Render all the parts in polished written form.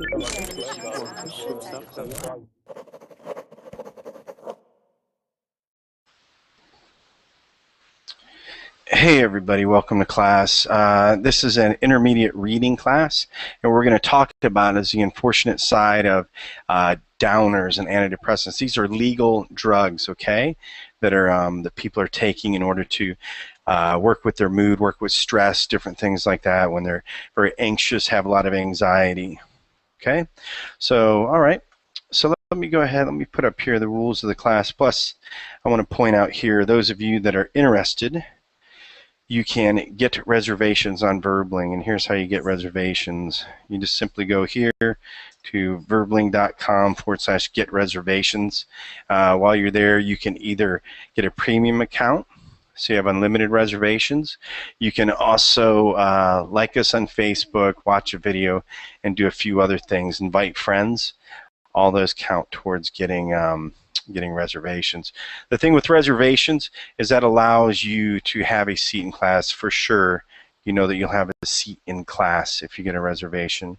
Hey everybody, welcome to class. This is an intermediate reading class, and what we're going to talk about is the unfortunate side of downers and antidepressants. These are legal drugs, okay, that are that people are taking in order to work with their mood, work with stress, different things like that when they're very anxious, have a lot of anxiety. Okay, so all right. So let me go ahead, let me put up here the rules of the class. Plus, I want to point out here, those of you that are interested, you can get reservations on Verbling, and here's how you get reservations. You just simply go here to verbling.com/get reservations. While you're there, you can either get a premium account, so you have unlimited reservations. You can also like us on Facebook, watch a video, and do a few other things. Invite friends. All those count towards getting reservations. The thing with reservations is that allows you to have a seat in class for sure. You know that you'll have a seat in class if you get a reservation.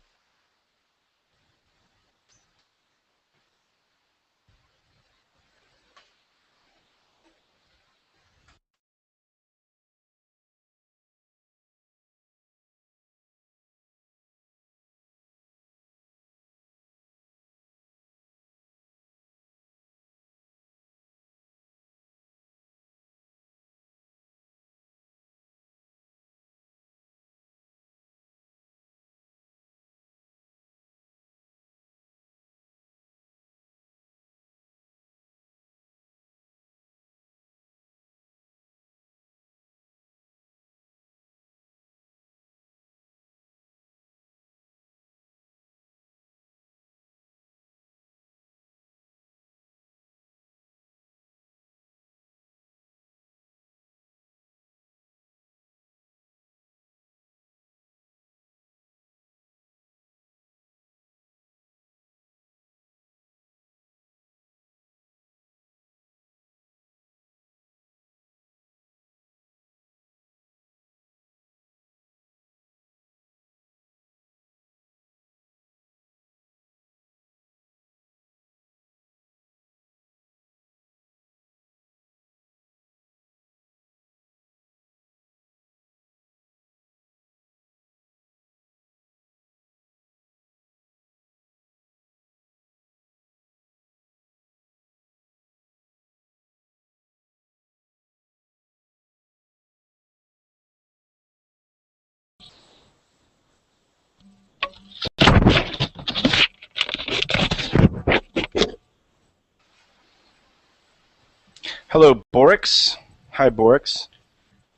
Hello, Borix. Hi, Borix.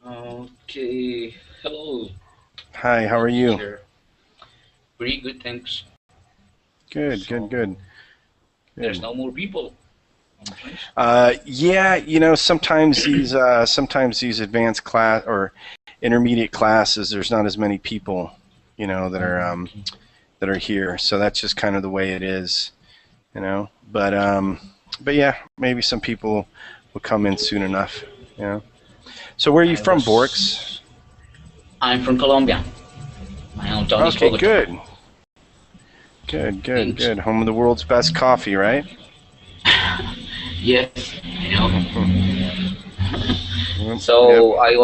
Okay, hello. Hi, how are you? Sure. Pretty good, thanks. Good, good. There's no more people. Yeah, you know, sometimes these advanced class or intermediate classes, there's not as many people, you know, that are here. So that's just kind of the way it is, you know. But yeah, maybe some people will come in soon enough, you know. So where are you from, Borix? I'm from Colombia. My hometown is Bogota. Good. Good. Home of the world's best coffee, right? Yes, you know. So yep.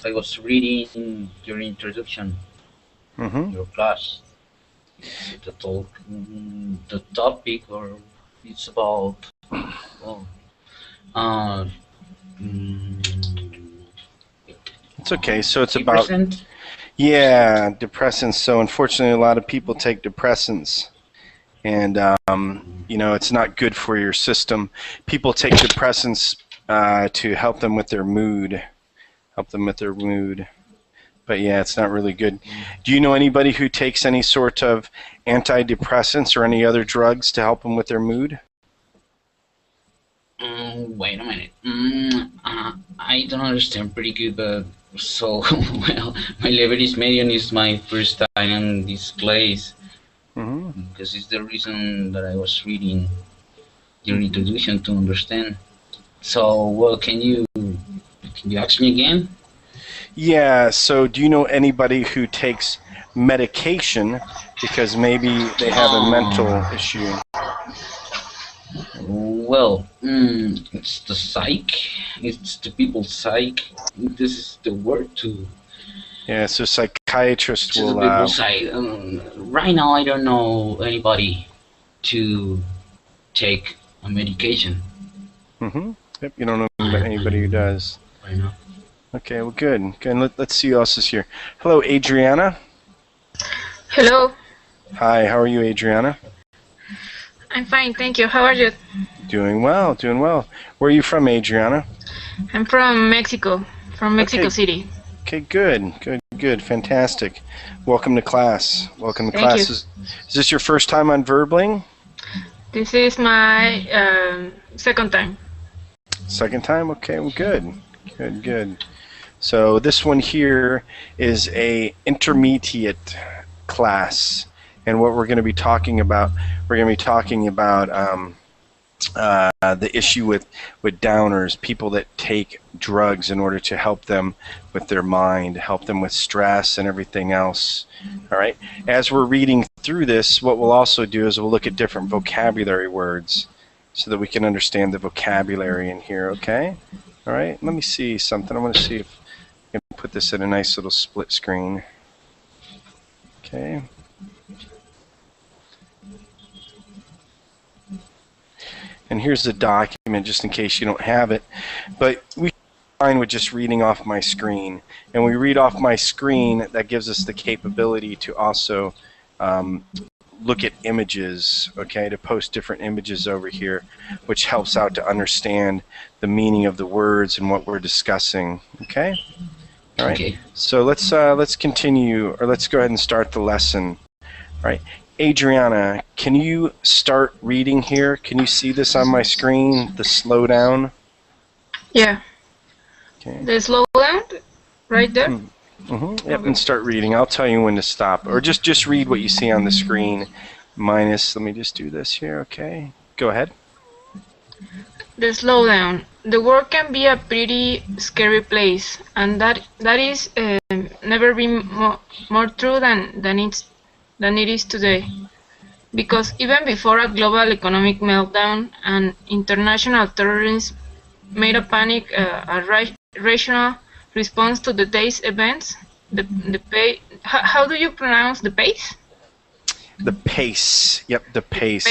I was reading your introduction, your class. The topic, or it's about it's okay. So it's depressant? About depressants. So unfortunately, a lot of people take depressants, and you know, it's not good for your system. People take depressants to help them with their mood, But yeah, it's not really good. Do you know anybody who takes any sort of antidepressants or any other drugs to help them with their mood? Wait a minute. I don't understand pretty good, but so well, my leverage medium is my first time in this place. Because it's the reason that I was reading your introduction to understand. So, well, can you ask me again? Yeah, so do you know anybody who takes medication because maybe they have a mental issue. Well, it's the psych. It's the people's psych. This is the word Yeah, so psychiatrists to the will. people's psych. Right now, I don't know anybody to take a medication. Yep, you don't know anybody who does. Right now. Okay, well, good. And let's see who else is here. Hello, Adriana. Hello. Hi, how are you, Adriana? I'm fine, thank you. How are you? Doing well, doing well. Where are you from, Adriana? I'm from Mexico, Mexico Okay. City. Okay, good, fantastic. Welcome to class. Welcome to Thank class. you. Is this your first time on Verbling? This is my second time. Second time? Okay, well, good. So this one here is a intermediate class, and what we're going to be talking about, the issue with downers, people that take drugs in order to help them with their mind, help them with stress and everything else. All right. As we're reading through this, what we'll also do is we'll look at different vocabulary words so that we can understand the vocabulary in here. Okay. All right. Let me see something. I want to see if I can put this in a nice little split screen. Okay. And here's the document, just in case you don't have it. But we fine with just reading off my screen. And we read off my screen, that gives us the capability to also look at images, okay, to post different images over here, which helps out to understand the meaning of the words and what we're discussing, okay? All right. Okay. So let's continue, or let's go ahead and start the lesson. All right. Adriana, can you start reading here? Can you see this on my screen, the slowdown? Yeah. Okay. The slowdown, right there. Yep, and start reading. I'll tell you when to stop. Or just read what you see on the screen. Minus, let me just do this here, okay? Go ahead. The slowdown. The world can be a pretty scary place, and that is never been more true than it is today. Because even before a global economic meltdown and international terrorism made a panic rational response to the day's events, how do you pronounce the pace? The pace. Yep, the pace.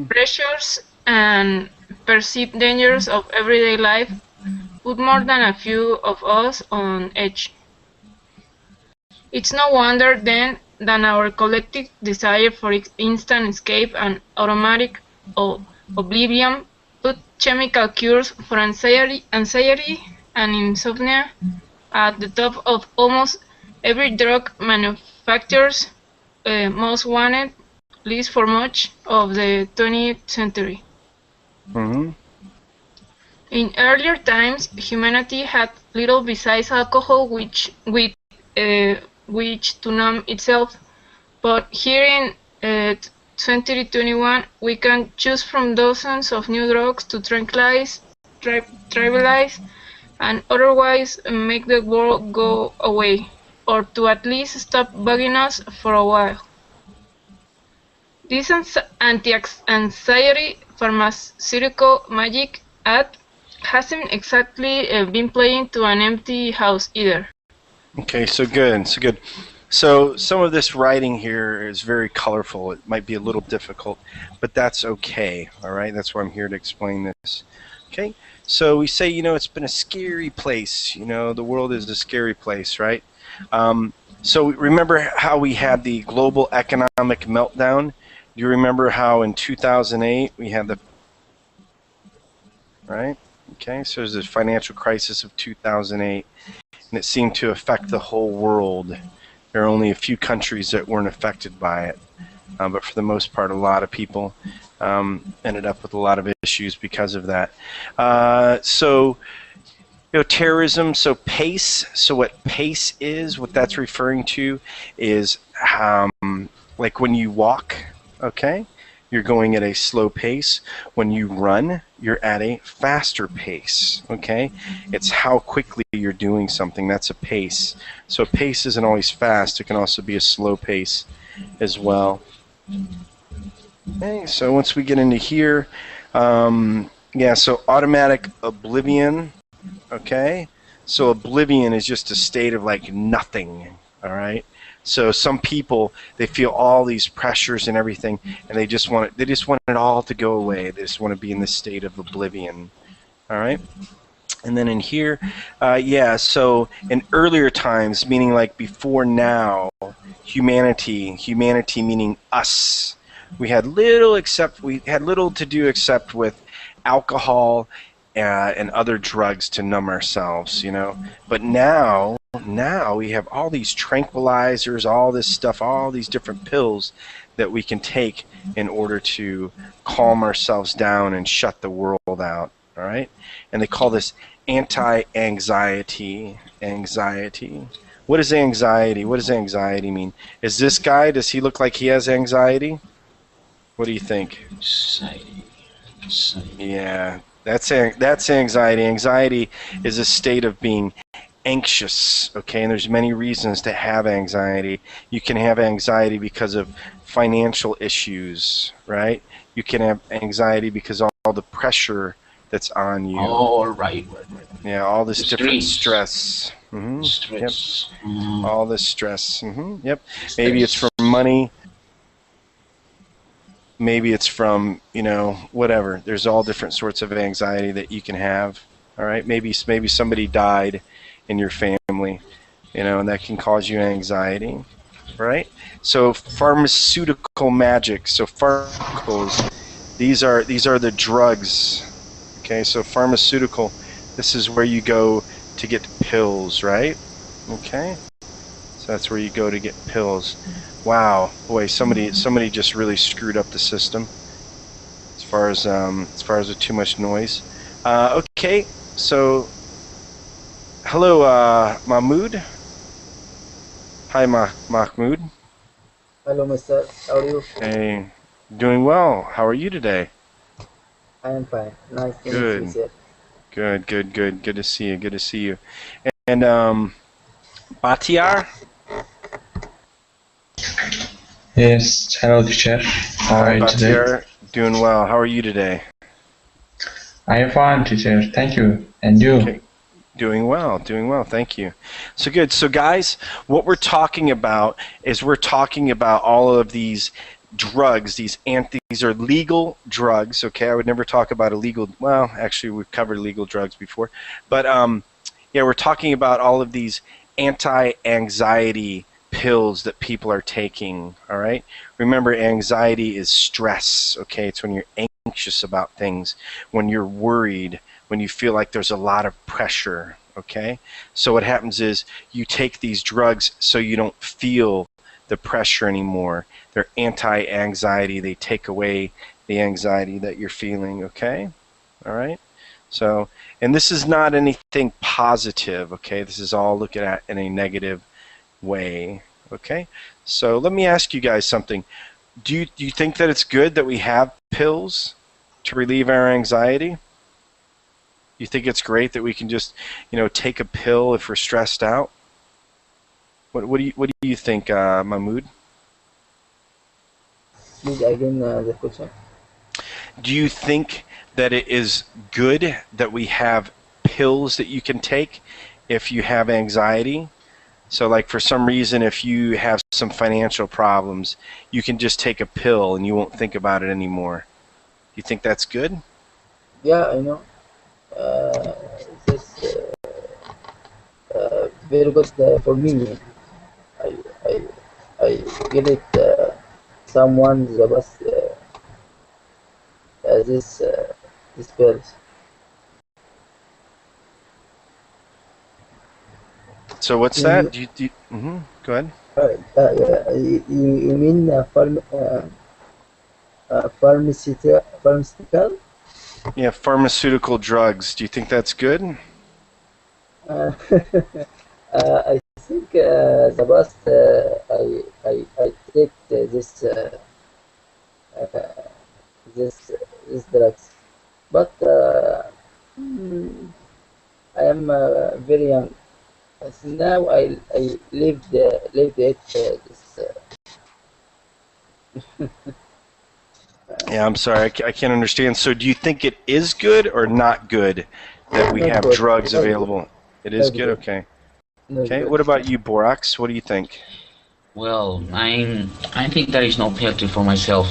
Pressures and perceived dangers of everyday life put more than a few of us on edge. It's no wonder then that our collective desire for instant escape and automatic oblivion put chemical cures for anxiety and insomnia at the top of almost every drug manufacturer's most wanted list for much of the 20th century. In earlier times, humanity had little besides alcohol which to numb itself, but here in 2021 we can choose from dozens of new drugs to tranquilize, and otherwise make the world go away, or to at least stop bugging us for a while. This anti-anxiety pharmaceutical magic ad hasn't exactly been playing to an empty house either. Okay, so good. So some of this writing here is very colorful. It might be a little difficult, but that's okay, all right? That's why I'm here to explain this. Okay, so we say, it's been a scary place. The world is a scary place, right? So remember how we had the global economic meltdown? Do you remember how in 2008 we had right? Okay, so there's the financial crisis of 2008, and it seemed to affect the whole world. There are only a few countries that weren't affected by it, but for the most part, a lot of people ended up with a lot of issues because of that. Terrorism, so pace, so what pace is, what that's referring to is like when you walk, okay? You're going at a slow pace. When you run, you're at a faster pace, okay? It's how quickly you're doing something. That's a pace. So a pace isn't always fast. It can also be a slow pace as well. Okay, so once we get into here, yeah, so automatic oblivion, okay? So oblivion is just a state of like nothing, all right? So some people, they feel all these pressures and everything, and they just want it all to go away. They just want to be in this state of oblivion, all right? And then in here, yeah, so in earlier times, meaning like before now, humanity meaning us, we had little to do except with alcohol and other drugs to numb ourselves, you know. But now we have all these tranquilizers, all this stuff, all these different pills that we can take in order to calm ourselves down and shut the world out, all right? And they call this anti-anxiety. Anxiety. What is anxiety? What does anxiety mean? Is this guy, does he look like he has anxiety? What do you think? Anxiety. Yeah, that's anxiety. Anxiety is a state of being anxious, okay? And there's many reasons to have anxiety. You can have anxiety because of financial issues, right? You can have anxiety because of all the pressure that's on you. Oh, right. Yeah, all this different stress. Stress. Yep. All this stress. Yep. Maybe it's from money. Maybe it's from, you know, whatever. There's all different sorts of anxiety that you can have. All right. Maybe somebody died in your family, you know, and that can cause you anxiety. Right. So pharmaceutical magic. So pharmaceuticals. These are the drugs. Okay. So pharmaceutical. This is where you go to get pills, right? Okay. So that's where you go to get pills. Wow, boy, somebody just really screwed up the system as far as with too much noise. Okay, so hello, Mahmoud. Hi, Mahmoud. Hello, mister. How are you? Hey, doing well. How are you today? I am fine. Nice to meet Good. you, sir. Good. Good to see you. Good to see you. And Batiar. Yes, hello teacher. How are you today? Batiar, doing well. How are you today? I am fine, teacher. Thank you. And you? Okay. Doing well, thank you. So good. So guys, what we're talking about is all of these drugs, these are legal drugs, okay? I would never talk about illegal, well, actually we've covered legal drugs before. But yeah, we're talking about all of these anti-anxiety pills that people are taking, all right? Remember, anxiety is stress, okay? It's when you're anxious about things, when you're worried, when you feel like there's a lot of pressure, okay? So what happens is you take these drugs so you don't feel the pressure anymore. They're anti-anxiety. They take away the anxiety that you're feeling, okay? All right? So, and this is not anything positive, okay? This is all looked at in a negative way, okay? So let me ask you guys something. Do you think that it's good that we have pills to relieve our anxiety? You think it's great that we can just, you know, take a pill if we're stressed out? What do you think, Mahmoud? Please again the question. Do you think that it is good that we have pills that you can take if you have anxiety? So like for some reason, if you have some financial problems, you can just take a pill and you won't think about it anymore. Do you think that's good? Yeah, I know. This very good for me. I I I get it. Someone the best this pills. So what's that? Go ahead. You mean pharmaceutical? Yeah, pharmaceutical drugs. Do you think that's good? Uh, I think the past I take uh, this drugs. but mm, I am very young. As now I lived it this Yeah, I'm sorry, I can't understand. So do you think it is good or not good that we not have good, drugs not good, available? It is not good? good, Okay. not Okay, good. what about you, Borax? What do you think? Well, I think that is not healthy for myself.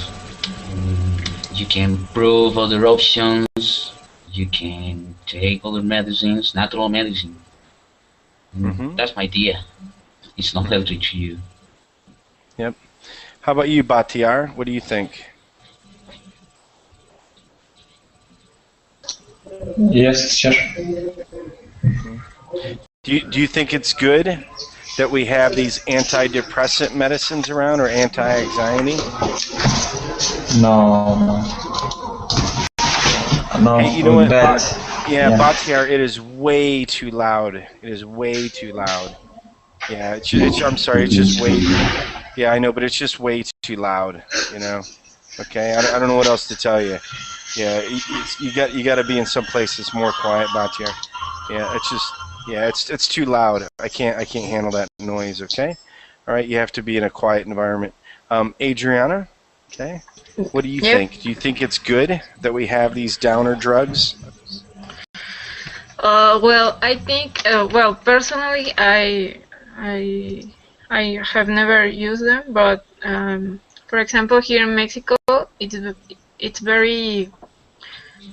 You can prove other options. You can take other medicines, natural medicine. Mm-hmm. That's my idea. It's not healthy to you. Yep. How about you, Batiar? What do you think? Yes, teacher. Do you think it's good that we have these antidepressant medicines around or anti-anxiety? No, Hey, you no, know with what, that. yeah, Yeah. Batiar, it is way too loud. It is way too loud. Yeah, I'm sorry, it's just way. Yeah, I know, but it's just way too loud. You know. Okay, I don't know what else to tell you. Yeah, you got to be in some place that's more quiet, Batiar. Yeah, it's too loud. I can't handle that noise. Okay, all right, you have to be in a quiet environment. Adriana, okay, what do you Yep. think? Do you think it's good that we have these downer drugs? Well, I think. Well, personally, I, I have never used them, but for example, here in Mexico, it's very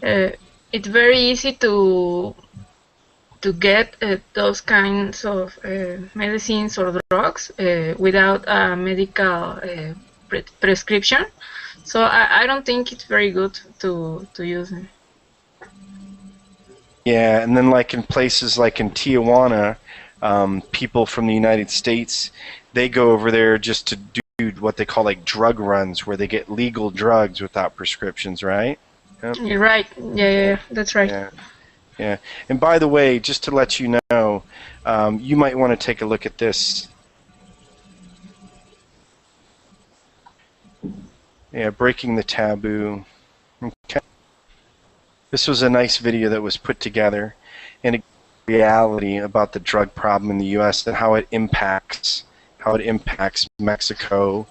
uh, it's very easy to get those kinds of medicines or drugs without a medical prescription. So I don't think it's very good to use them. Yeah, and then like in places like in Tijuana, people from the United States, they go over there just to do what they call like drug runs, where they get legal drugs without prescriptions, right? Yep. You're right. Yeah, that's right. Yeah, yeah. And by the way, just to let you know, you might want to take a look at this. Yeah, breaking the taboo. Okay. This was a nice video that was put together, and a reality about the drug problem in the U.S. and how it impacts Mexico,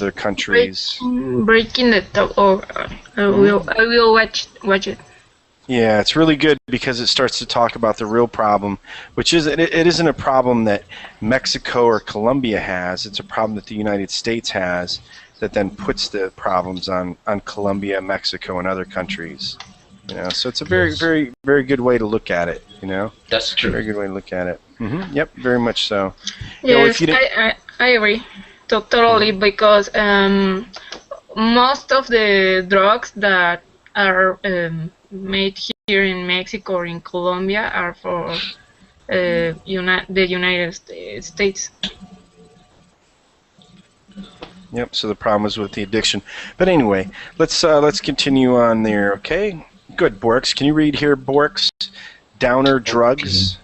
other countries. Breaking the top. Oh, I will watch it. Yeah, it's really good because it starts to talk about the real problem, which is it isn't a problem that Mexico or Colombia has. It's a problem that the United States has that then puts the problems on Colombia, Mexico, and other countries. You know, so it's a very, Yes, very, very good way to look at it. You know, that's true. very good way to look at it. Yep, very much so. You know, if Yes, you didn't, I agree totally because most of the drugs that are made here in Mexico or in Colombia are for the United States. yep. So the problem was with the addiction. But anyway, let's continue on there. Okay, good. Borks, can you read here, Borks? Downer drugs.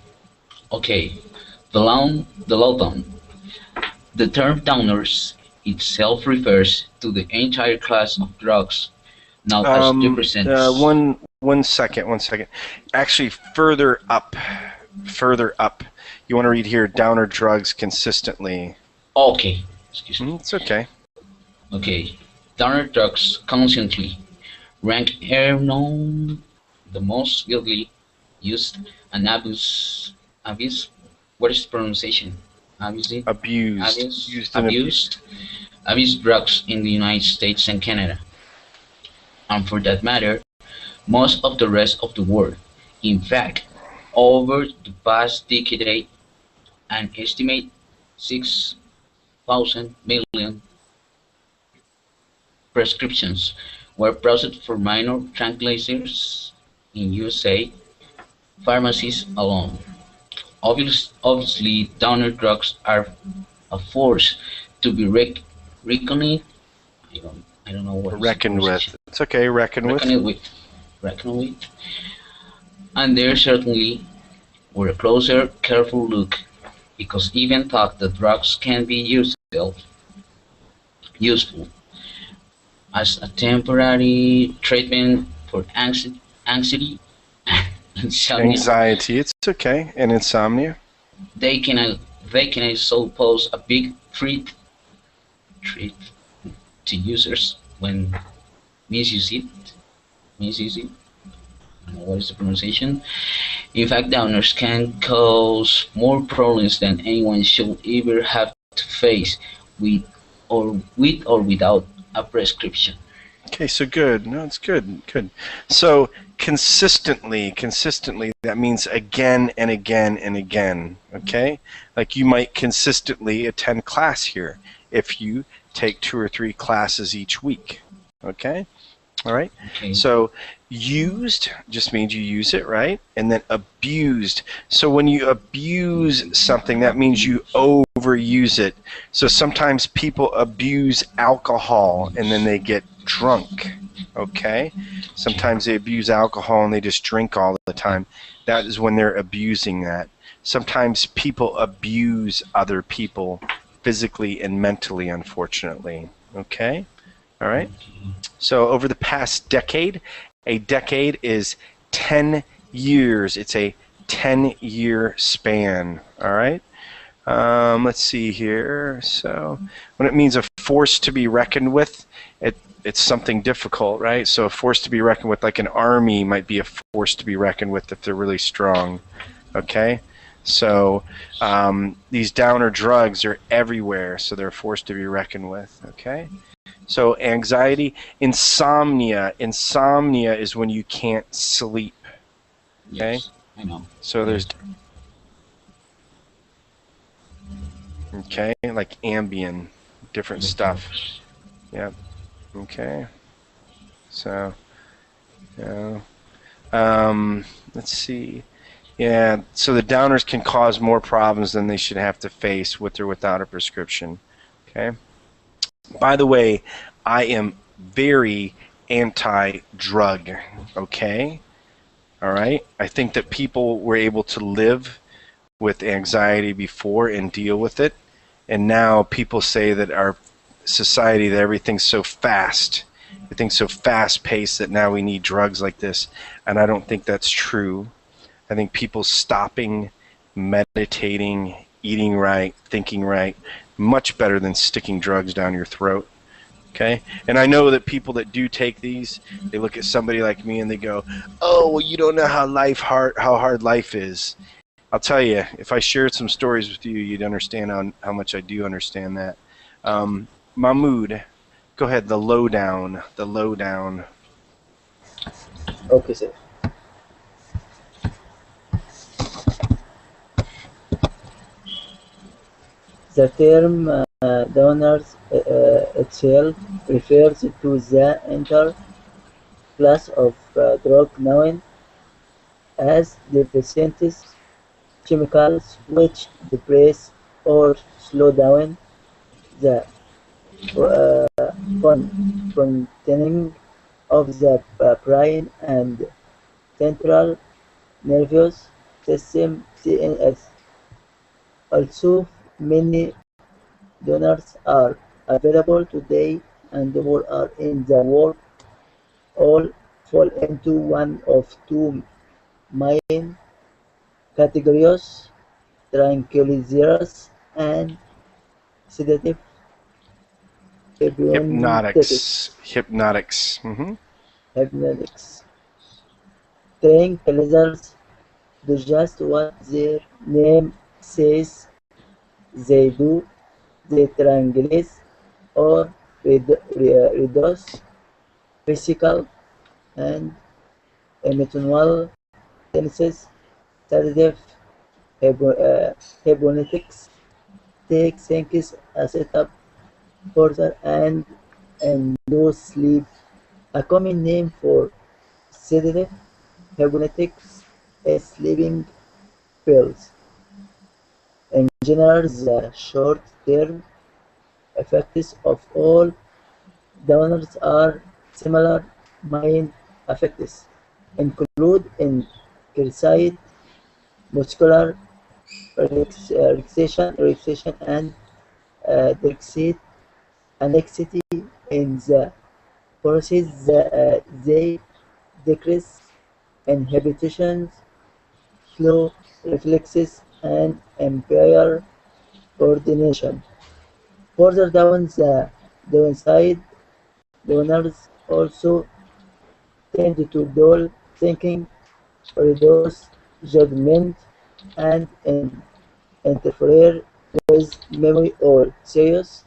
Okay. The lowdown. The term downers itself refers to the entire class of drugs known as depressants. One second. Actually, further up. You want to read here, downer drugs consistently. Okay, excuse me. It's okay. Okay, downer drugs consistently rank among the most widely used and abuse. What is pronunciation? Abuse, Abused. abuse, Used and abused. abused drugs in the United States and Canada, and for that matter, most of the rest of the world. In fact, over the past decade, an estimated 6,000 million prescriptions were processed for minor tranquilizers in USA pharmacies alone. Obviously, downer drugs are a force to be reckoned. I don't know what is the Reckoned pronunciation. with. It's okay, reckoned with. Reckoned with, and there certainly were a closer, careful look, because even thought that drugs can be useful, as a temporary treatment for anxiety, insomnia. Anxiety, it's okay, and insomnia. They can they can also pose a big threat to users when misuse it. Misuse it. What is the pronunciation? In fact, downers can cause more problems than anyone should ever have to face with or without a prescription. Okay, so good. No, it's good. Good. So consistently, that means again and again and again. Okay? Like you might consistently attend class here if you take 2 or 3 classes each week. Okay? All right? Okay. So used just means you use it, right? And then abused. So when you abuse something, that means you overuse it. So sometimes people abuse alcohol and then they get drunk. Okay? Sometimes they abuse alcohol and they just drink all the time. That is when they're abusing that. Sometimes people abuse other people physically and mentally, unfortunately. Okay? All right? So over the past decade, a decade is 10 years. It's a 10-year span. All right? Let's see here. So when it means a force to be reckoned with, it's something difficult, right? So a force to be reckoned with, like an army might be a force to be reckoned with if they're really strong. Okay? So these downer drugs are everywhere, so they're a force to be reckoned with. Okay? So anxiety, insomnia. Insomnia is when you can't sleep. Okay? Yes, I know. So there's, okay, like Ambien, different stuff. Yep. Okay. So, yeah. Let's see. Yeah, so the downers can cause more problems than they should have to face with or without a prescription. Okay? By the way, I am very anti-drug, okay? All right? I think that people were able to live with anxiety before and deal with it, and now people say that our society, that everything's so fast, everything's so fast-paced that now we need drugs like this, and I don't think that's true. I think people stopping, meditating, eating right, thinking right, much better than sticking drugs down your throat. Okay? And I know that people that do take these, they look at somebody like me and they go, "Oh, well, you don't know how hard life is." I'll tell you, if I shared some stories with you, you'd understand how much I do understand that. Mahmoud, go ahead. The lowdown. Okay, sir. The term donors itself refers to the entire class of drug known as depressants, chemicals which depress or slow down the functioning of the brain and central nervous system (CNS). Also, many donors are available today and more are in the world. All fall into one of two main categories: tranquilizers and sedative hypnotics. Hypnotics. Mm-hmm. Hypnotics. Tranquilizers do just what their name says they do. They tranquilize or reduce physical and emotional tenses. Sedative hypnotics take things a setup further and induce sleep. A common name for sedative hypnotics is sleeping pills. In general, the short-term effects of all downers are similar. Main effects include increased muscular relaxation and decreased anxiety in the processes they decrease inhibitions, slow reflexes, and impair coordination. Further down the downside, donors also tend to dull thinking, reduce judgment, and interfere with memory or serious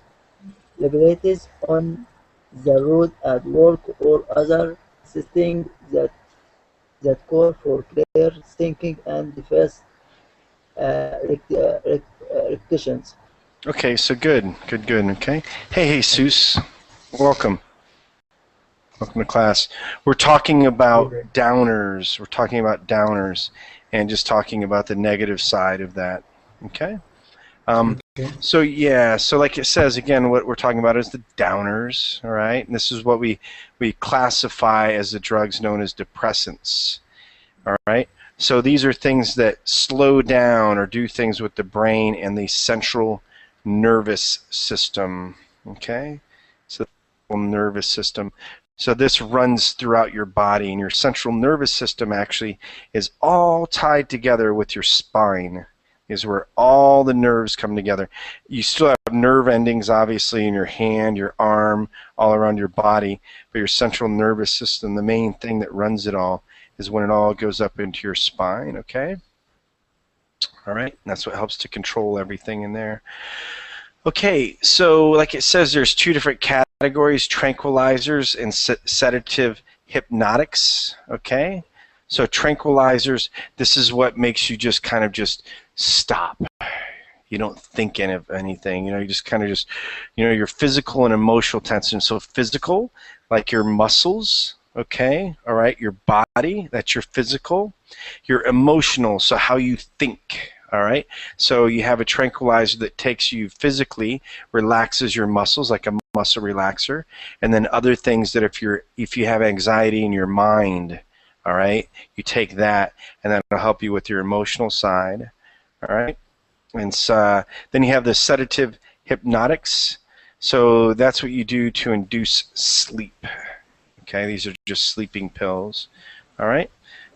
liabilities on the road at work or other settings that call for clear thinking and fast repetitions. Okay, so good. Okay. Hey, Jesus. Welcome. Welcome to class. We're talking about downers. And just talking about the negative side of that. Okay? So like it says, again, what we're talking about is the downers, all right? And this is what we classify as the drugs known as depressants, all right? So these are things that slow down or do things with the brain and the central nervous system, okay? So the nervous system. So this runs throughout your body, and your central nervous system actually is all tied together with your spine, is where all the nerves come together. You still have nerve endings, obviously, in your hand, your arm, all around your body, but your central nervous system, the main thing that runs it all, is when it all goes up into your spine, okay? All right, and that's what helps to control everything in there. Okay, so like it says, there's two different categories, tranquilizers and sedative hypnotics, okay? So tranquilizers, this is what makes you just kind of just stop. You don't think of anything, you just kind of your physical and emotional tension. So physical, like your muscles, okay, all right, your body, that's your physical. Your emotional, so how you think, all right? So you have a tranquilizer that takes you physically, relaxes your muscles like a muscle relaxer, and then other things that if you have anxiety in your mind, all right, you take that, and that'll help you with your emotional side, all right? And so, then you have the sedative hypnotics. So that's what you do to induce sleep. Okay, these are just sleeping pills, all right?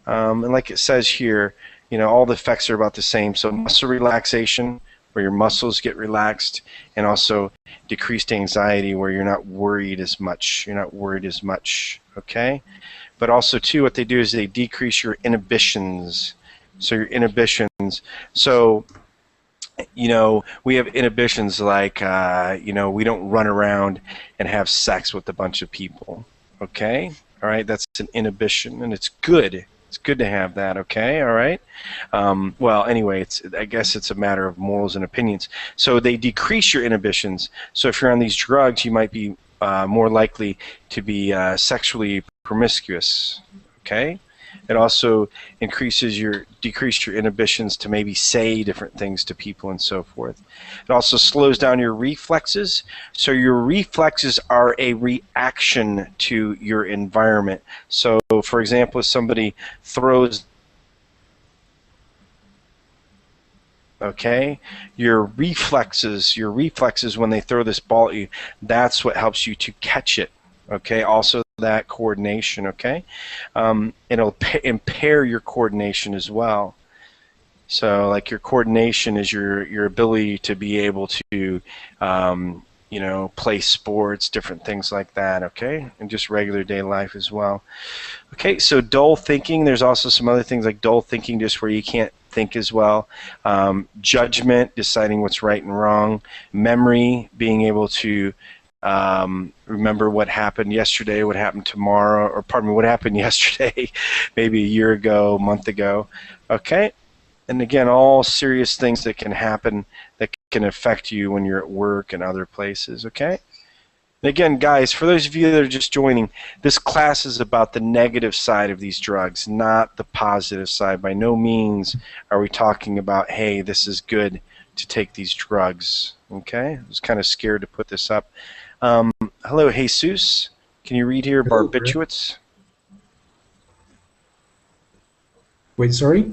And like it says here, all the effects are about the same. So muscle relaxation, where your muscles get relaxed, and also decreased anxiety, where you're not worried as much. Okay? But also, too, what they do is they decrease your inhibitions. So your inhibitions. So, we have inhibitions like, we don't run around and have sex with a bunch of people. Okay? All right? That's an inhibition, and it's good. It's good to have that, okay? All right? Well, anyway, I guess it's a matter of morals and opinions. So they decrease your inhibitions. So if you're on these drugs, you might be more likely to be sexually promiscuous, okay? It also decreases your inhibitions to maybe say different things to people and so forth. It also slows down your reflexes. So your reflexes are a reaction to your environment. So, for example, if somebody throws, okay, your reflexes when they throw this ball at you, that's what helps you to catch it. Okay, also that coordination, okay? It'll impair your coordination as well. So like your coordination is your ability to be able to, play sports, different things like that, okay? And just regular day life as well. Okay, so dull thinking, there's also some other things like dull thinking, just where you can't think as well. Judgment, deciding what's right and wrong. Memory, being able to remember what happened yesterday, what happened tomorrow, or pardon me, what happened yesterday, maybe a year ago, a month ago. Okay? And again, all serious things that can happen that can affect you when you're at work and other places. Okay? And again, guys, for those of you that are just joining, this class is about the negative side of these drugs, not the positive side. By no means are we talking about, hey, this is good to take these drugs. Okay? I was kind of scared to put this up. Hello, Jesus. Can you read here barbiturates? Wait, sorry?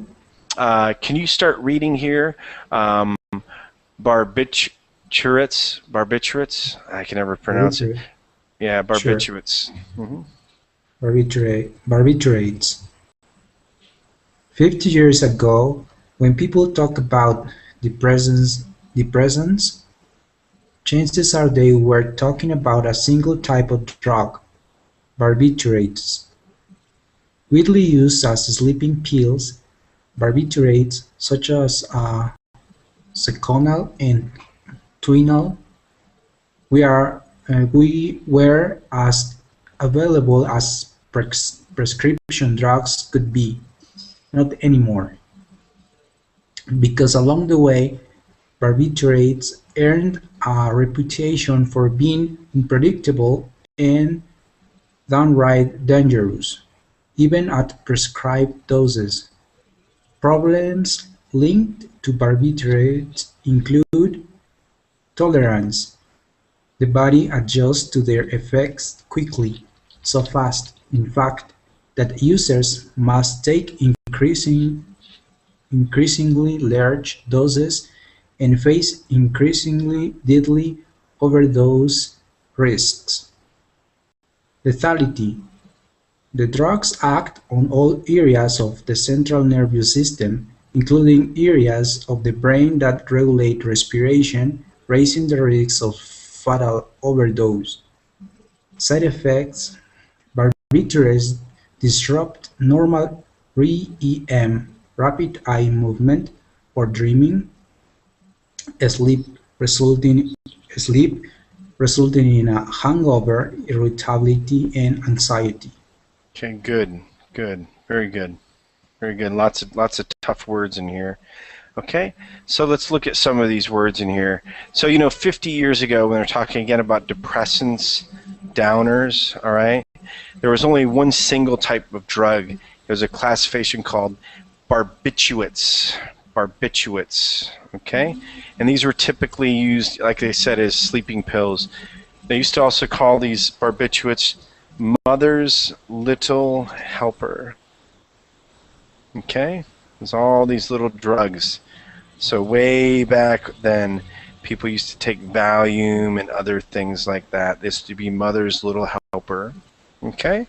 Can you start reading here? Barbiturates? I can never pronounce it. Yeah, Sure. barbiturates. Barbiturates. 50 years ago, when people talk about depressants, chances are they were talking about a single type of drug, barbiturates. Widely used as sleeping pills, barbiturates such as Seconal and Tuinal we were as available as prescription drugs could be, not anymore, because along the way barbiturates earned a reputation for being unpredictable and downright dangerous, even at prescribed doses. Problems linked to barbiturates include tolerance. The body adjusts to their effects quickly, so fast, in fact, that users must take increasingly large doses and face increasingly deadly overdose risks. Lethality: the drugs act on all areas of the central nervous system, including areas of the brain that regulate respiration, raising the risk of fatal overdose. Side effects: barbiturates disrupt normal REM, rapid eye movement, or dreaming, sleep, resulting sleep resulting in a hangover, irritability, and anxiety. Okay, good, good, very good, very good. Lots of tough words in here. Okay, so let's look at some of these words in here. So 50 years ago, when they're talking again about depressants, downers, all right, there was only one single type of drug. There was a classification called barbiturates. Barbiturates, okay, and these were typically used, like they said, as sleeping pills. They used to also call these barbiturates mother's little helper. Okay, there's all these little drugs. So way back then, people used to take Valium and other things like that. This to be mother's little helper. Okay,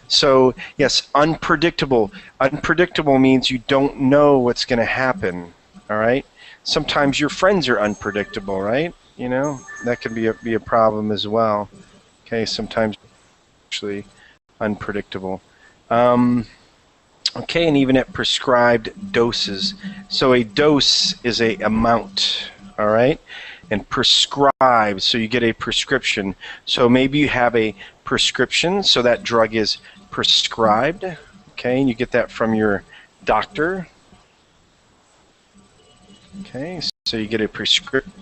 so yes, unpredictable. Unpredictable means you don't know what's going to happen. All right. Sometimes your friends are unpredictable, right? That can be a problem as well. Okay, sometimes actually unpredictable. Okay, and even at prescribed doses. So a dose is a amount, all right? And prescribed, so you get a prescription. So maybe you have a prescription, so that drug is prescribed, okay? And you get that from your doctor. Okay, so you get a prescription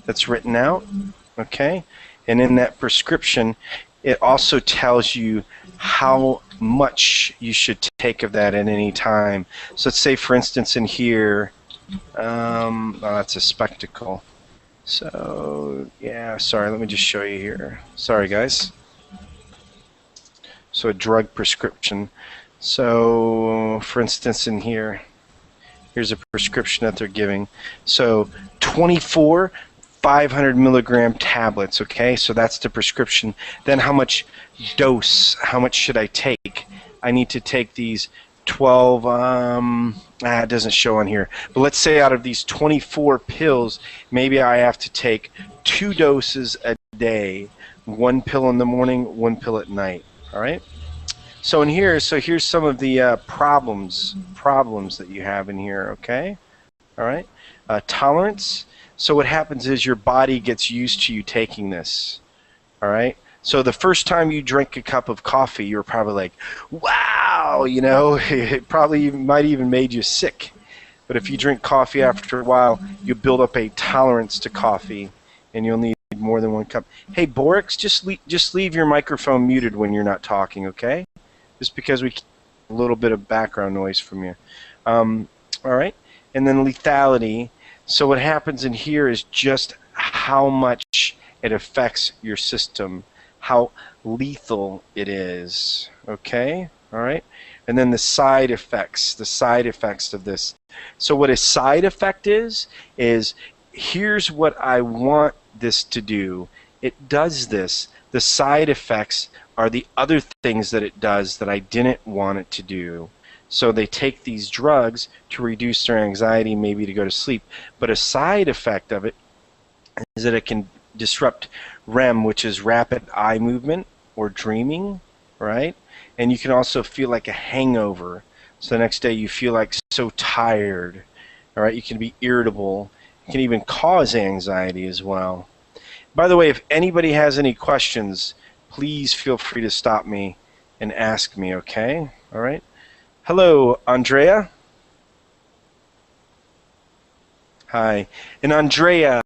that's written out, okay? And in that prescription, it also tells you how much you should take of that at any time. So let's say, for instance, in here, oh, that's a spectacle. So, yeah, sorry, let me just show you here. Sorry, guys. So a drug prescription. So, for instance, in here, here's a prescription that they're giving. So 24 500 milligram tablets, okay? So that's the prescription. Then how much dose, how much should I take? I need to take these 12, it doesn't show on here. But let's say out of these 24 pills, maybe I have to take 2 doses a day. 1 pill in the morning, 1 pill at night, all right? So in here, here's some of the problems that you have in here, okay? All right? Tolerance. So what happens is your body gets used to you taking this, all right? So the first time you drink a cup of coffee, you're probably like, wow, it probably might even made you sick. But if you drink coffee after a while, you build up a tolerance to coffee, and you'll need more than 1 cup. Hey, Borix, just leave your microphone muted when you're not talking, okay? Just because we keep a little bit of background noise from you. All right? And then lethality. So what happens in here is just how much it affects your system, how lethal it is, okay? All right? And then the side effects of this. So what a side effect is here's what I want this to do. It does this. The side effects are the other things that it does that I didn't want it to do. So they take these drugs to reduce their anxiety, maybe to go to sleep. But a side effect of it is that it can disrupt REM, which is rapid eye movement or dreaming, right? And you can also feel like a hangover. So the next day you feel like so tired, all right? You can be irritable. It can even cause anxiety as well. By the way, if anybody has any questions, please feel free to stop me and ask me, okay? All right? Hello, Andrea. Hi. And Andrea,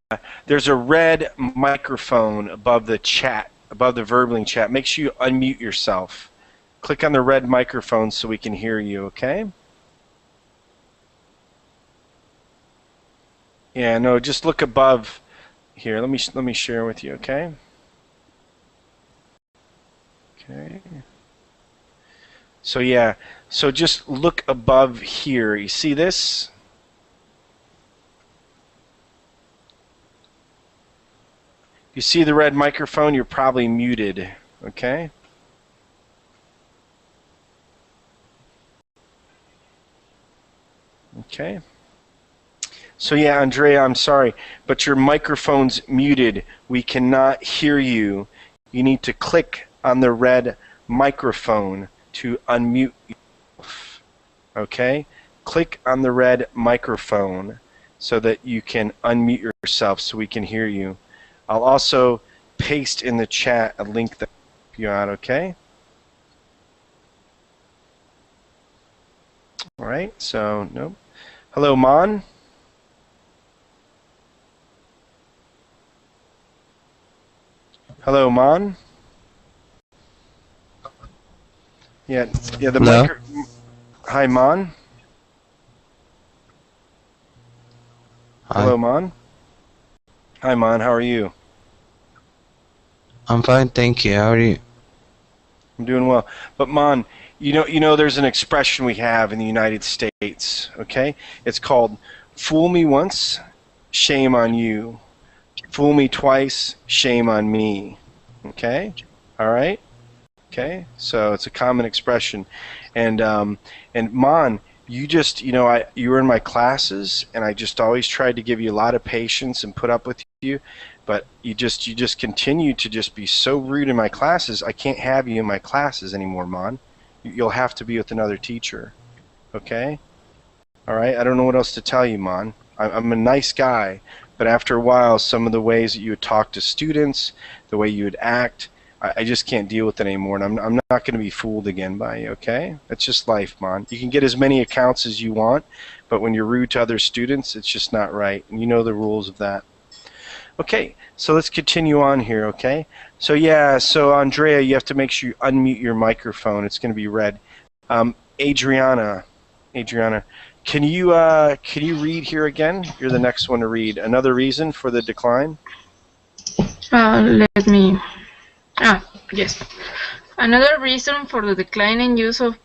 there's a red microphone above the chat, above the verbling chat. Make sure you unmute yourself. Click on the red microphone so we can hear you, okay? Yeah, no, just look above here. Let me share with you, okay? Okay. So yeah, so just look above here. You see this? You see the red microphone? You're probably muted, okay? Okay. So yeah, Andrea, I'm sorry, but your microphone's muted. We cannot hear you. You need to click on the red microphone to unmute yourself. Okay? Click on the red microphone so that you can unmute yourself so we can hear you. I'll also paste in the chat a link that will help you out, okay? All right, so nope. Hello, Mon. Hello, Mon. Yeah, the Hello. micro. Hi, Mon. Hi. Hello, Mon. Hi, Mon. How are you? I'm fine, thank you. How are you? I'm doing well. But Mon, you know, there's an expression we have in the United States. Okay, it's called "Fool me once, shame on you. Fool me twice, shame on me." Okay, all right. Okay, so it's a common expression, and Mon, you just you were in my classes, and I just always tried to give you a lot of patience and put up with you, but you just continue to just be so rude in my classes. I can't have you in my classes anymore, Mon. You'll have to be with another teacher. Okay, all right. I don't know what else to tell you, Mon. I'm a nice guy, but after a while, some of the ways that you would talk to students, the way you would act, I just can't deal with it anymore, and I'm not going to be fooled again by you, okay? That's just life, Mon. You can get as many accounts as you want, but when you're rude to other students, it's just not right, and you know the rules of that. Okay, so let's continue on here, okay? So yeah, so Andrea, you have to make sure you unmute your microphone. It's going to be red. Adriana, can you read here again? You're the next one to read. Another reason for the decline? Let me. Yes. Another reason for the declining use of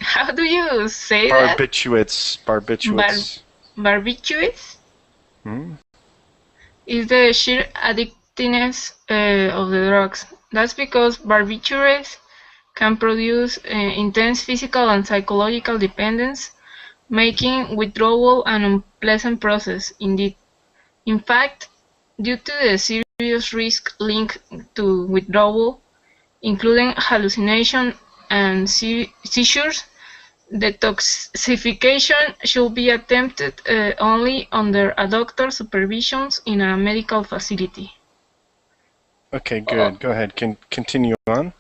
how do you say that? Barbiturates. Barbiturates Hmm? is the sheer addictiveness of the drugs. That's because barbiturates can produce intense physical and psychological dependence, making withdrawal an unpleasant process indeed. In fact, due to the serious risk linked to withdrawal, including hallucination and seizures, detoxification should be attempted only under a doctor's supervision in a medical facility. Okay, good. Go ahead. Continue on.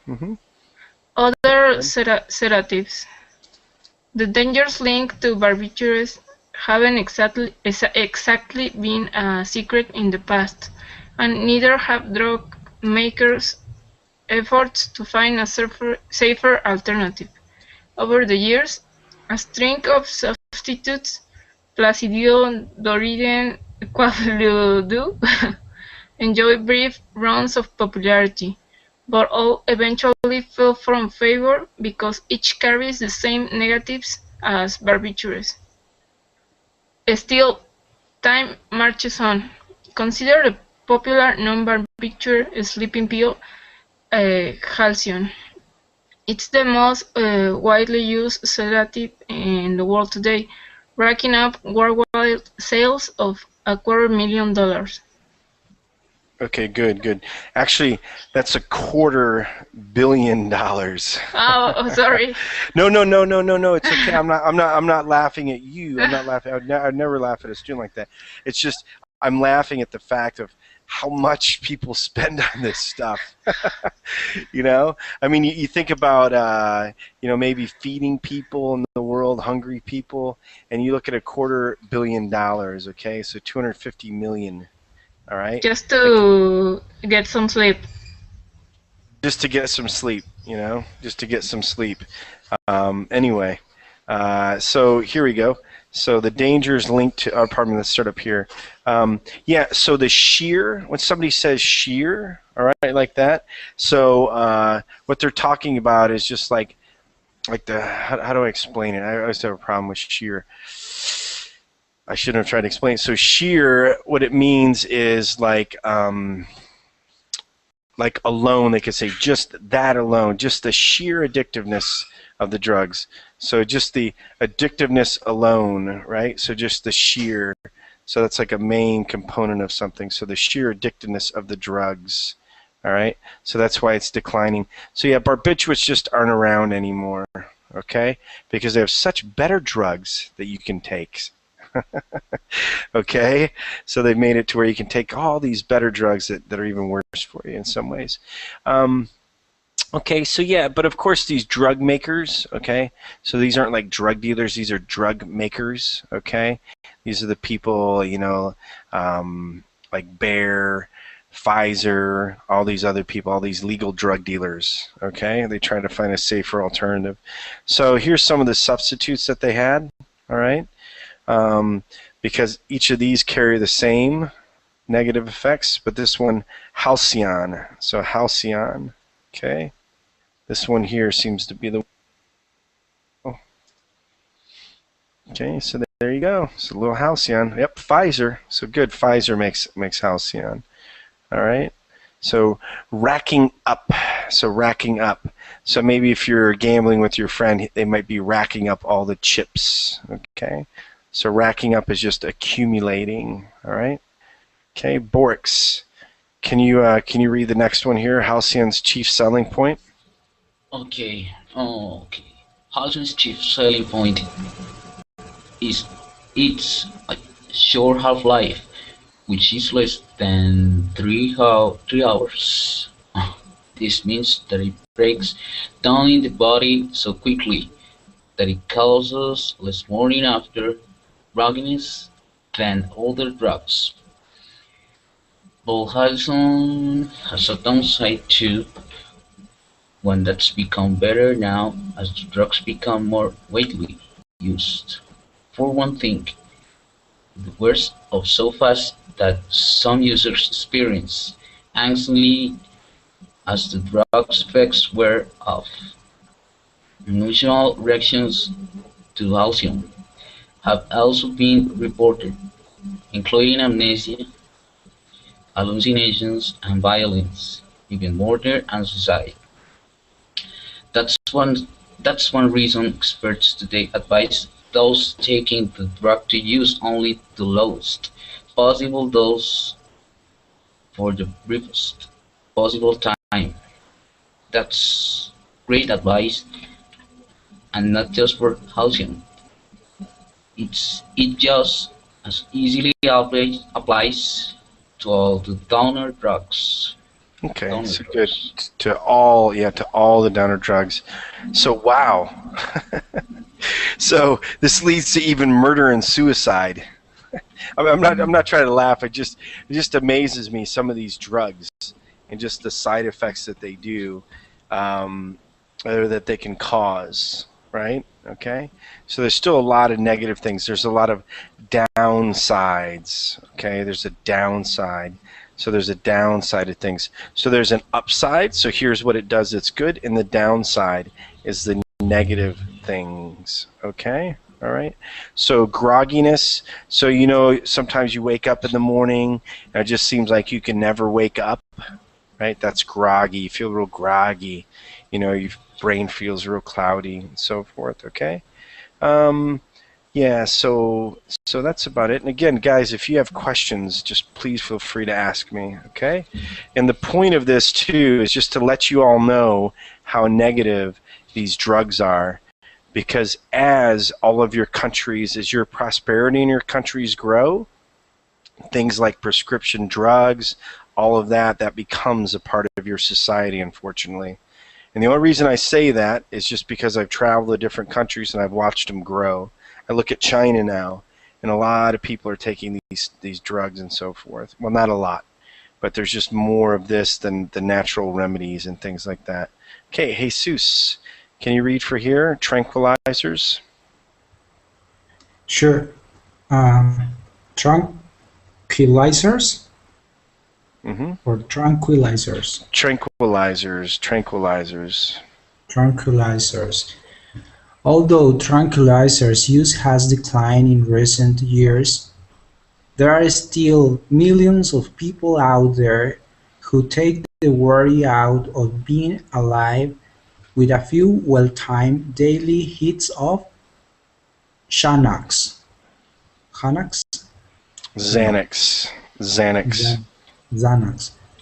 Other sedatives. The dangers linked to barbiturates haven't exactly been a secret in the past, and neither have drug makers' efforts to find a safer alternative. Over the years, a string of substitutes, Placidio, Doriden, Quaalude, enjoy brief runs of popularity, but all eventually fell from favor because each carries the same negatives as barbiturates. Still, time marches on. Consider the popular non-barbiturate sleeping pill halcyon. It's the most widely used sedative in the world today, racking up worldwide sales of $250,000. Okay, good. Actually, that's $250 million. Oh, sorry. No. It's okay. I'm not laughing at you. I'm not laughing. I'd never laugh at a student like that. It's just I'm laughing at the fact of how much people spend on this stuff. I mean, you think about maybe feeding people in the world, hungry people, and you look at $250 million. Okay, so 250 million. All right. Just to get some sleep. Just to get some sleep, just to get some sleep. Anyway, so here we go. So the dangers linked to, pardon me, let's start up here. Yeah, so the shear, when somebody says shear, all right, like that, so what they're talking about is just like how do I explain it? I always have a problem with shear. I shouldn't have tried to explain it. So sheer, what it means is like alone, they could say just that alone, just the sheer addictiveness of the drugs. So just the addictiveness alone, right? So just the sheer. So that's like a main component of something. So the sheer addictiveness of the drugs, all right? So that's why it's declining. So yeah, barbiturates just aren't around anymore, okay? Because they have such better drugs that you can take. Okay, so they've made it to where you can take all these better drugs that are even worse for you in some ways. Okay, so yeah, but of course these drug makers, okay, so these aren't like drug dealers, these are drug makers, okay? These are the people, like Bayer, Pfizer, all these other people, all these legal drug dealers, okay? They try to find a safer alternative. So here's some of the substitutes that they had, all right? Because each of these carry the same negative effects, but this one, halcyon. So halcyon, okay. This one here seems to be the. Okay, so there you go. So a little halcyon. Yep, Pfizer. So good. Pfizer makes halcyon. All right. So racking up. So racking up. So maybe if you're gambling with your friend, they might be racking up all the chips. Okay. So racking up is just accumulating, all right? Okay, Borix. Can you read the next one here? Halcyon's chief selling point. Okay. Halcyon's chief selling point is its short half-life, which is less than 3 hours. This means that it breaks down in the body so quickly that it causes less morning after drowsiness than other drugs. But Halcyon has a downside too, one that's become better now as the drugs become more widely used. For one thing, the wears off so fast that some users experience anxiety as the drug's effects wear off. Unusual reactions to Halcyon have also been reported, including amnesia, hallucinations, and violence, even murder and suicide. That's one that's one reason experts today advise those taking the drug to use only the lowest possible dose for the briefest possible time. That's great advice, and not just for Halcyon. It just as easily applies to all the downer drugs. Okay, Downer so good. drugs. To all the downer drugs. So wow. So this leads to even murder and suicide. I'm not trying to laugh. It just amazes me, some of these drugs and just the side effects that they do, or that they can cause. Right? Okay. So there's still a lot of negative things. There's a lot of downsides. Okay. There's a downside. So there's a downside of things. So there's an upside. So here's what it does that's good, and the downside is the negative things. Okay. All right. So grogginess. So sometimes you wake up in the morning and it just seems like you can never wake up. right? That's groggy. You feel real groggy. Your brain feels real cloudy and so forth, okay? Yeah, so that's about it. And again, guys, if you have questions, just please feel free to ask me, okay? And the point of this, too, is just to let you all know how negative these drugs are. Because as all of your countries, as your prosperity in your countries grow, things like prescription drugs, all of that becomes a part of your society, unfortunately. And the only reason I say that is just because I've traveled to different countries and I've watched them grow. I look at China now, and a lot of people are taking these drugs and so forth. Well, not a lot, but there's just more of this than the natural remedies and things like that. Okay, Jesus, can you read for here? Tranquilizers? Sure. Tranquilizers or tranquilizers? Tranquilizers. Tranquilizers. Although tranquilizers use has declined in recent years, there are still millions of people out there who take the worry out of being alive with a few well-timed daily hits of Xanax. Xanax. Xanax,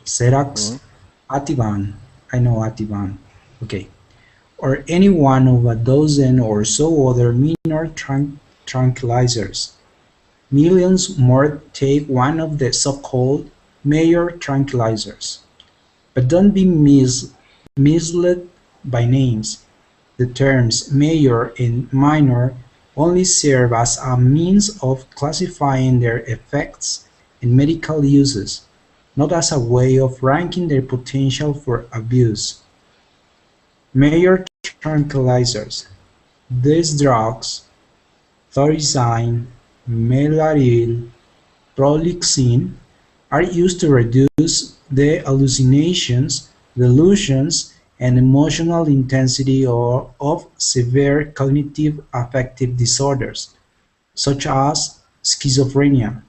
Xerax, Ativan. I know Ativan. Okay. Or any one of a dozen or so other minor tranquilizers. Millions more take one of the so-called major tranquilizers. But don't be misled by names. The terms major and minor only serve as a means of classifying their effects and medical uses, not as a way of ranking their potential for abuse. Major tranquilizers. These drugs, thorazine, melaril, prolixin, are used to reduce the hallucinations, delusions, and emotional intensity of severe cognitive affective disorders, such as schizophrenia.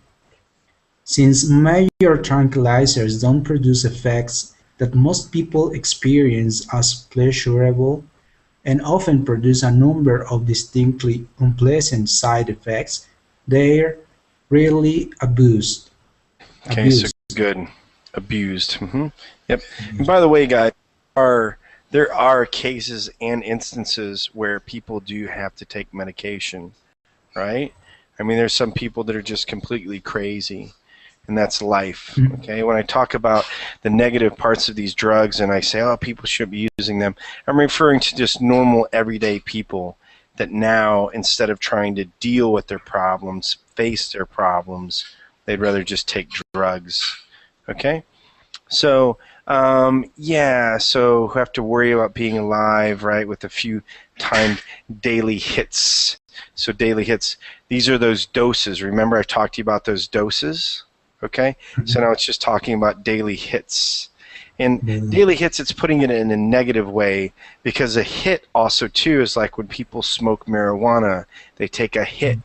Since major tranquilizers don't produce effects that most people experience as pleasurable, and often produce a number of distinctly unpleasant side effects, they're rarely abused. Okay, so good. Abused. Yep. And by the way, guys, there are cases and instances where people do have to take medication, right? I mean, there's some people that are just completely crazy, and that's life. Okay, when I talk about the negative parts of these drugs and I say, oh, people should be using them, I'm referring to just normal everyday people that now, instead of trying to deal with their problems, face their problems, they'd rather just take drugs. Okay, so yeah, so who have to worry about being alive, right, with a few timed daily hits. So daily hits, these are those doses. Remember I talked to you about those doses? Okay, so now it's just talking about daily hits. And daily hits, it's putting it in a negative way, because a hit also too is like when people smoke marijuana, they take a hit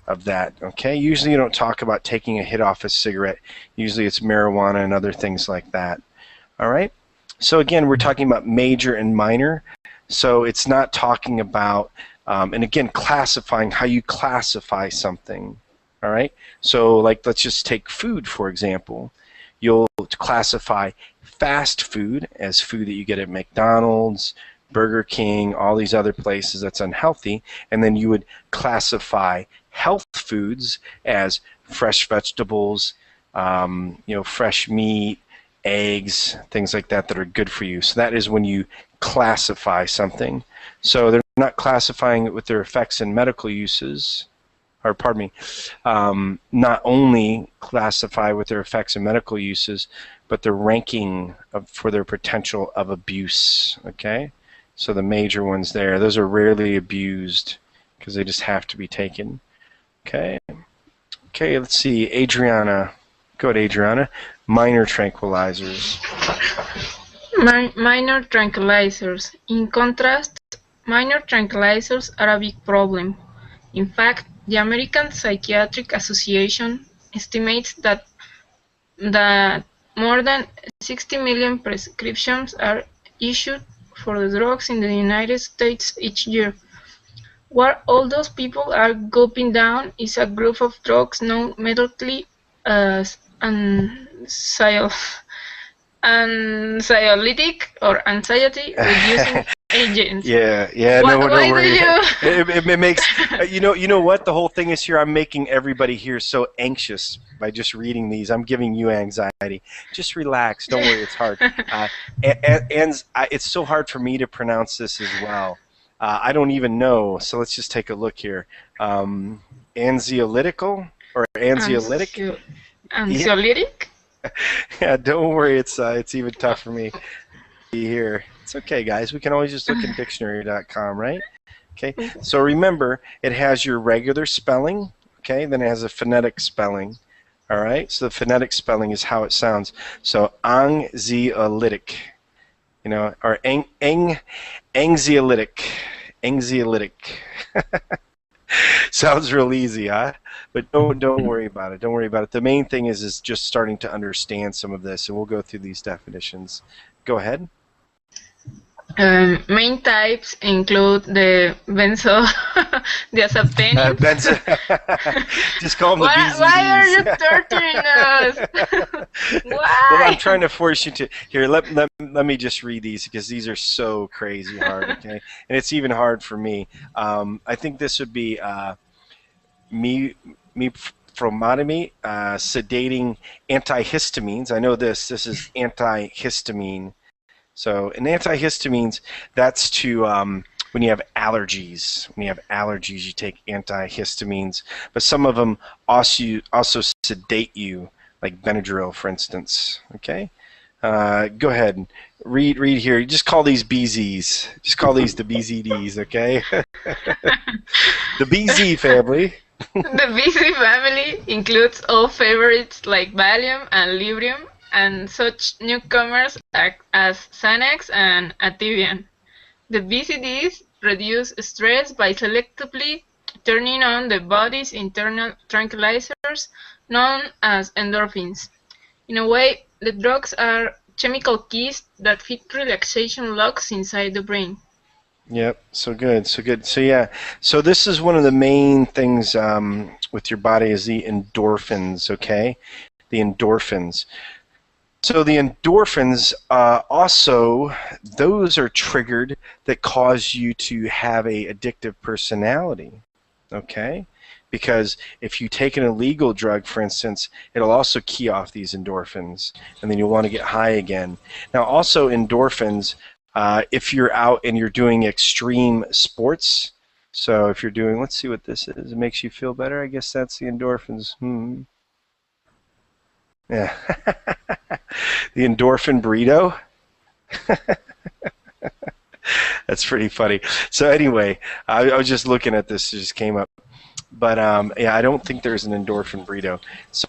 of that. Okay, usually you don't talk about taking a hit off a cigarette. Usually it's marijuana and other things like that. All right, so again, we're talking about major and minor, so it's not talking about and again, classifying, how you classify something. All right, so like let's just take food for example. You'll classify fast food as food that you get at McDonald's, Burger King, all these other places that's unhealthy, and then you would classify health foods as fresh vegetables, fresh meat, eggs, things like that that are good for you. So that is when you classify something. So they're not classifying it with their effects and medical uses, or pardon me, not only classify with their effects and medical uses, but the ranking for their potential of abuse. Okay, so the major ones there, those are rarely abused because they just have to be taken. Okay, let's see, Adriana. Go ahead, Adriana. Minor tranquilizers. Minor tranquilizers. In contrast, minor tranquilizers are a big problem. In fact, the American Psychiatric Association estimates that More than 60 million prescriptions are issued for the drugs in the United States each year. What all those people are gulping down is a group of drugs known medically as anxiolytic or anxiety-reducing agents. Yeah, Why, no, don't why do worry. you? It makes you know what the whole thing is here. I'm making everybody here so anxious by just reading these. I'm giving you anxiety. Just relax. Don't worry. It's hard. And it's so hard for me to pronounce this as well. I don't even know. So let's just take a look here. Anxiolytical or anxiolytic? Anxiolytic? Yeah, don't worry. It's even tough for me here. It's okay, guys. We can always just look in dictionary.com, right? Okay. So remember, it has your regular spelling. Okay. Then it has a phonetic spelling. All right. So the phonetic spelling is how it sounds. So anxiolytic, or anxiolytic. Sounds real easy, huh? But don't worry about it. Don't worry about it. The main thing is just starting to understand some of this, and we'll go through these definitions. Go ahead. Main types include the benzodiazepines. Just call them the BZDs. Why are you torturing us? Why? Well, I'm trying to force you to. Here, let me just read these because these are so crazy hard, okay? And it's even hard for me. I think this would be meflomotomy, sedating antihistamines. I know this. This is antihistamine. So an antihistamines, that's to when you have allergies. When you have allergies, you take antihistamines. But some of them also sedate you, like Benadryl, for instance. Okay? Go ahead and read here. You just call these BZs. Just call these the BZDs, okay? The BZ family. The BZ family includes all favorites like Valium and Librium, and such newcomers as Xanax and Ativan. The BCDs reduce stress by selectively turning on the body's internal tranquilizers, known as endorphins. In a way, the drugs are chemical keys that fit relaxation locks inside the brain. Yep, so good. So yeah, so this is one of the main things with your body is the endorphins, okay? The endorphins. So the endorphins also, those are triggered that cause you to have a addictive personality, okay? Because if you take an illegal drug, for instance, it'll also key off these endorphins, and then you'll want to get high again. Now also endorphins, if you're out and you're doing extreme sports, so if you're doing, let's see what this is, it makes you feel better, I guess that's the endorphins. Yeah. The endorphin burrito. That's pretty funny. So anyway, I was just looking at this. It just came up. But yeah, I don't think there's an endorphin burrito. So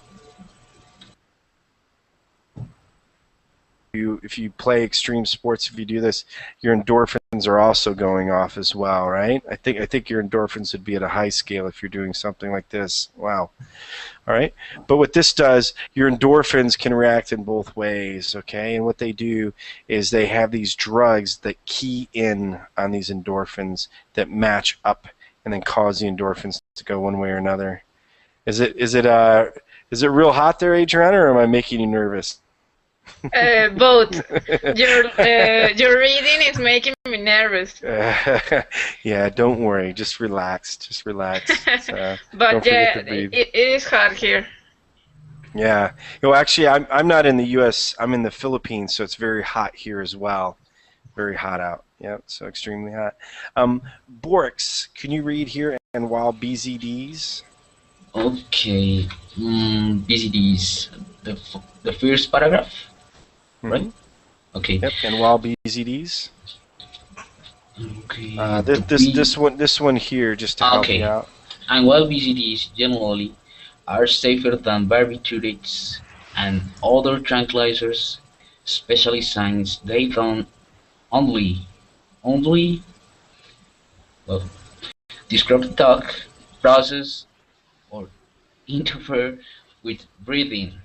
if you play extreme sports, if you do this, your endorphins are also going off as well, right? I think your endorphins would be at a high scale if you're doing something like this. Wow. All right. But what this does, your endorphins can react in both ways, okay? And what they do is they have these drugs that key in on these endorphins that match up and then cause the endorphins to go one way or another. Is it real hot there, Adriana, or am I making you nervous? Both. Your reading is making me nervous. Yeah, don't worry. Just relax. Just relax. But yeah, it is hot here. Yeah. Actually, I'm not in the U.S. I'm in the Philippines, so it's very hot here as well. Very hot out. Yeah, so extremely hot. Borix, can you read here and while BZDs? Okay. BZDs. The first paragraph. Right? Okay. Yep. And while BZDs. Okay. This one here just to help you out. And while BZDs generally are safer than barbiturates and other tranquilizers, especially since they don't only well disrupt the thought process or interfere with breathing.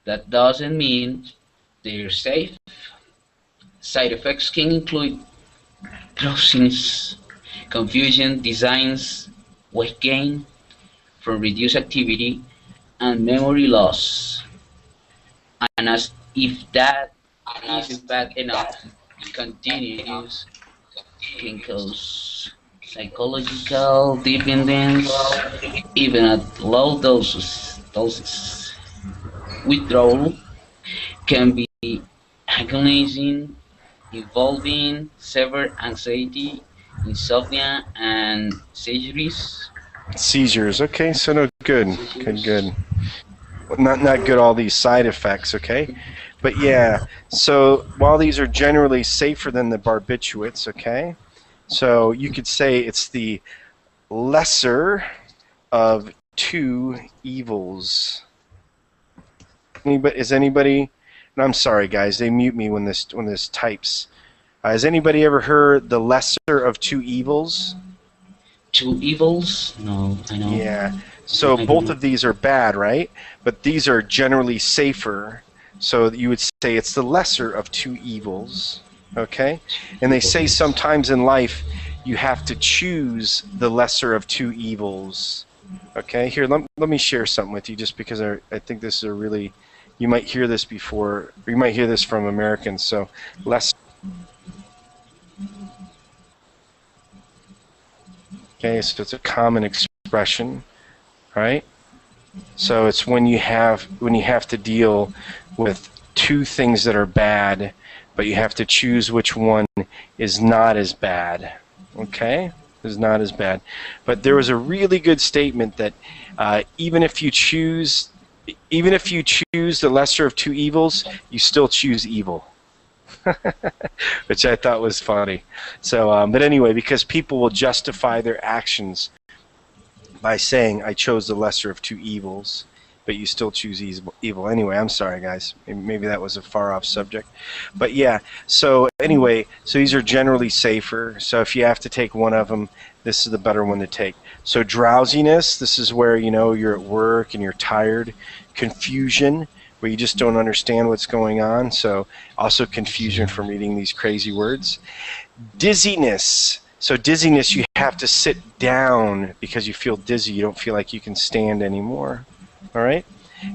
That doesn't mean they're safe. Side effects can include drowsiness, confusion, designs, weight gain from reduced activity, and memory loss. And as if that isn't bad enough, continued use can cause psychological dependence even at low doses. Withdrawal can be agonizing, involving severe anxiety, insomnia, and seizures. Seizures. Okay, so no good. Good. Not good. All these side effects. Okay, but yeah. So while these are generally safer than the barbiturates, okay, so you could say it's the lesser of two evils. Is anybody? And I'm sorry, guys. They mute me when this types. Has anybody ever heard the lesser of two evils? Two evils? No, I know. Yeah. So both of these are bad, right? But these are generally safer. So you would say it's the lesser of two evils. Okay? And they say sometimes in life you have to choose the lesser of two evils. Okay? Here, let me share something with you just because I think this is a really, you might hear this before, or you might hear this from Americans. So lesser. Okay, so it's a common expression, right? So it's when you have to deal with two things that are bad, but you have to choose which one is not as bad. Okay, is not as bad. But there was a really good statement that even if you choose the lesser of two evils, you still choose evil. Which I thought was funny. So, but anyway, because people will justify their actions by saying, I chose the lesser of two evils, but you still choose evil. Anyway, I'm sorry, guys. Maybe that was a far-off subject. But yeah, so anyway, so these are generally safer. So if you have to take one of them, this is the better one to take. So drowsiness, this is where, you know, you're at work and you're tired. Confusion, where you just don't understand what's going on. So also confusion from reading these crazy words. Dizziness. So dizziness, you have to sit down because you feel dizzy. You don't feel like you can stand anymore. All right?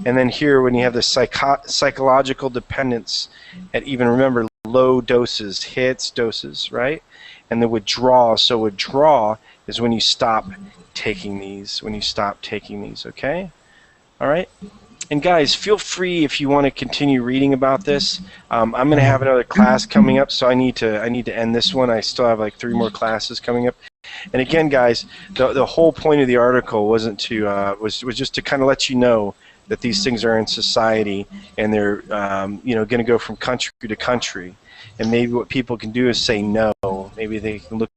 And then here, when you have the psychological dependence at even, remember, low doses, hits, doses, right? And the withdrawal. So withdraw is when you stop taking these, okay? All right? And guys, feel free if you want to continue reading about this. I'm going to have another class coming up, so I need to end this one. I still have like 3 more classes coming up. And again, guys, the whole point of the article wasn't to was just to kind of let you know that these things are in society and they're you know, going to go from country to country. And maybe what people can do is say no. Maybe they can look